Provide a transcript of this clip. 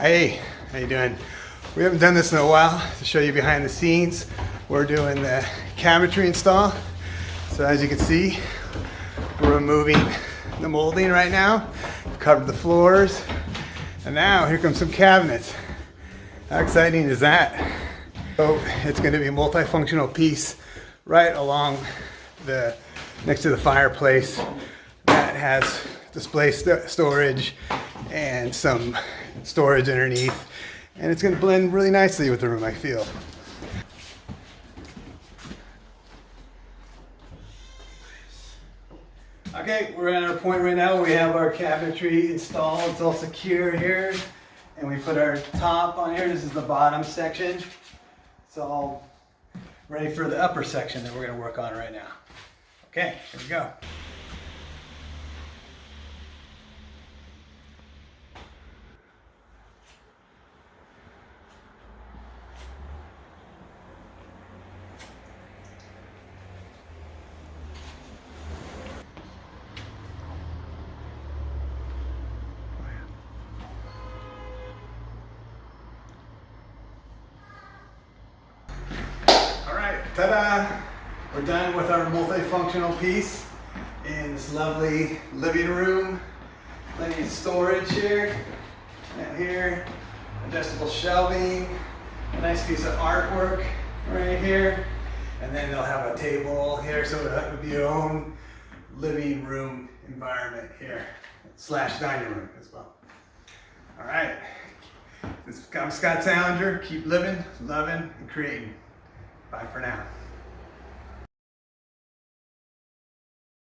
Hey, how you doing? We haven't done this in a while to show you behind the scenes. We're doing the cabinetry install. So as you can see, we're removing the molding right now. We've covered the floors. And now here comes some cabinets. How exciting is that? So it's going to be a multifunctional piece right along next to the fireplace that has display storage and some storage underneath, and it's going to blend really nicely with the room, I feel. Okay, we're at our point right now where we have our cabinetry installed. It's all secure here, and we put our top on here. This is the bottom section. It's all ready for the upper section that we're going to work on right now. Okay, here we go. Ta-da! We're done with our multifunctional piece in this lovely living room. Plenty of storage here and here. Adjustable shelving. A nice piece of artwork right here. And then they'll have a table here, so that would be your own living room environment here. / dining room as well. Alright. I'm Scott Salinger. Keep living, loving, and creating. Bye for now.